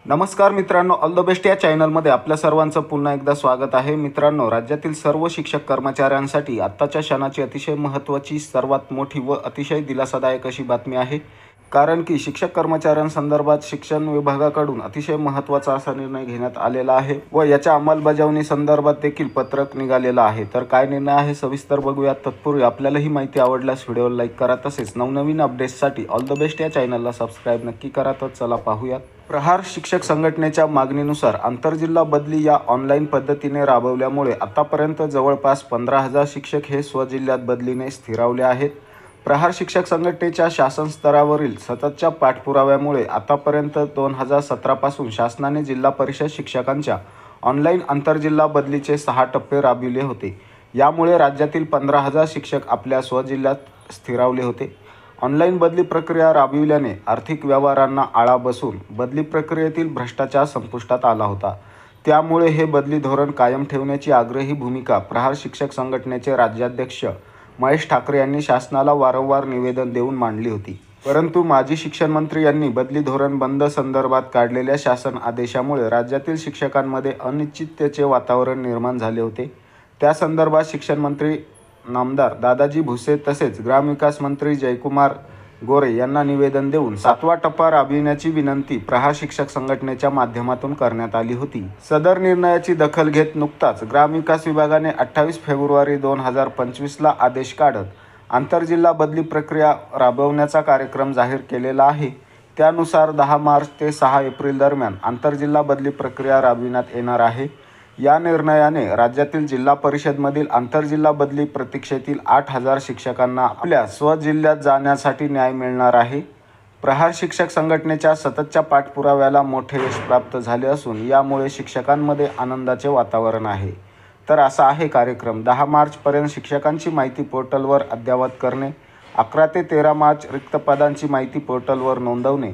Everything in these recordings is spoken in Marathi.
नमस्कार मित्रांनो, ऑल द बेस्ट या चॅनलमध्ये आपल्या सर्वांचं पुन्हा एकदा स्वागत आहे। मित्रांनो, राज्यातील सर्व शिक्षक कर्मचाऱ्यांसाठी आत्ताच्या क्षणाची अतिशय महत्त्वाची, सर्वात मोठी व अतिशय दिलासादायक अशी बातमी आहे। कारण की शिक्षक कर्मचाऱ्यांसंदर्भात शिक्षण विभागाकडून अतिशय महत्त्वाचा असा निर्णय घेण्यात आलेला आहे व याच्या अंमलबजावणी संदर्भात देखील पत्रक निघालेलं आहे। तर काय निर्णय आहे सविस्तर बघूयात। तत्पूर्वी आपल्याला ही माहिती आवडल्यास व्हिडिओला लाईक करा, तसेच नवनवीन अपडेट्ससाठी ऑल द बेस्ट या चॅनलला सबस्क्राईब नक्की करा। तर चला पाहूयात। प्रहार शिक्षक संघटनेच्या मागणीनुसार आंतरजिल्हा बदली या ऑनलाईन पद्धतीने राबवल्यामुळे आतापर्यंत जवळपास 15,000 शिक्षक हे स्वजिल्ह्यात बदलीने स्थिरावले आहेत। प्रहार शिक्षक संघटनेच्या शासन स्तरावरील सततच्या पाठपुराव्यामुळे आतापर्यंत 2017 पासून शासनाने जिल्हा परिषद शिक्षकांच्या ऑनलाईन आंतरजिल्हा बदलीचे 6 टप्पे राबविले होते। यामुळे राज्यातील 15,000 शिक्षक आपल्या स्वजिल्ह्यात स्थिरावले होते। ऑनलाईन बदली प्रक्रिया राबविल्याने आर्थिक व्यवहारांना आळा बसून बदली प्रक्रियेतील भ्रष्टाचार संपुष्टात आला होता। त्यामुळे हे बदली धोरण कायम ठेवण्याची आग्रही भूमिका प्रहार शिक्षक संघटनेचे राज्याध्यक्ष महेश ठाकरे यांनी शासनाला वारंवार निवेदन देऊन मांडली होती। परंतु माजी शिक्षण मंत्री यांनी बदली धोरण बंद संदर्भात काढलेल्या शासन आदेशामुळे राज्यातील शिक्षकांमध्ये अनिश्चिततेचे वातावरण निर्माण झाले होते। त्या संदर्भात शिक्षण मंत्री नामदार दादाजी भुसे तसेच ग्रामविकास मंत्री जयकुमार गोरे यांना निवेदन देऊन 7वा टप्पा राबविण्याची विनंती प्रहार शिक्षक संघटनेच्या माध्यमातून करण्यात आली होती। सदर निर्णयाची दखल घेत नुकताच ग्रामविकास विभागाने 28 फेब्रुवारी 2025 आदेश काढत आंतरजिल्हा बदली प्रक्रिया राबवण्याचा कार्यक्रम जाहीर केलेला आहे। त्यानुसार 10 मार्च ते 6 एप्रिल दरम्यान आंतरजिल्हा बदली प्रक्रिया राबविण्यात येणार आहे। या निर्णयाने राज्यातील जिल्हा परिषदमधील आंतरजिल्हा बदली प्रतीक्षेतील 8,000 शिक्षकांना आपल्या स्वजिल्ह्यात जाण्यासाठी न्याय मिळणार आहे। प्रहार शिक्षक संघटनेच्या सततच्या पाठपुराव्याला मोठे यश प्राप्त झाले असून यामुळे शिक्षकांमध्ये आनंदाचे वातावरण आहे। तर असा आहे कार्यक्रम। 10 मार्चपर्यंत शिक्षकांची माहिती पोर्टलवर अद्ययावत करणे, 11 ते 13 मार्च रिक्त पदांची माहिती पोर्टलवर नोंदवणे,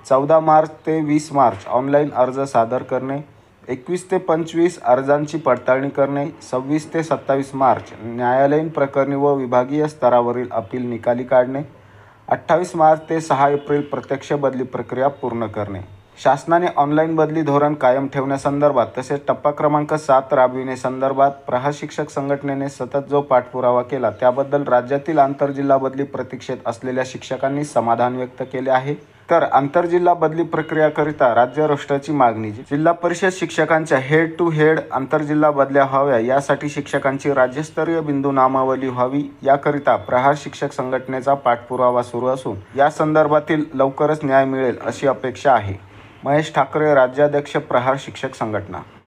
14 मार्च ते 20 मार्च ऑनलाईन अर्ज सादर करणे, 21 ते 25 अर्जांची पडताळणी करणे, 26 ते 27 मार्च न्यायालयीन प्रकरणी व विभागीय स्तरावरील अपील निकाली काढणे, 28 मार्च ते 6 एप्रिल प्रत्यक्ष बदली प्रक्रिया पूर्ण करणे। शासनाने ऑनलाईन बदली धोरण कायम ठेवण्यासंदर्भात तसेच टप्पा क्रमांक 7 राबविण्यासंदर्भात प्रहार शिक्षक संघटनेने सतत जो पाठपुरावा केला त्याबद्दल राज्यातील आंतरजिल्हा बदली प्रतीक्षेत असलेल्या शिक्षकांनी समाधान व्यक्त केले आहे। तर आंतरजिल्हा बदली प्रक्रियाकरिता राज्य राष्ट्राची मागणी, जिल्हा परिषद शिक्षकांच्या हेड टू हेड आंतरजिल्हा बदल्या व्हाव्या यासाठी शिक्षकांची राज्यस्तरीय बिंदू नामावली व्हावी याकरिता प्रहार शिक्षक संघटनेचा पाठपुरावा सुरू असून या संदर्भातील लवकरच न्याय मिळेल अशी अपेक्षा आहे। महेश ठाकरे, राज्याध्यक्ष प्रहार शिक्षक संघटना।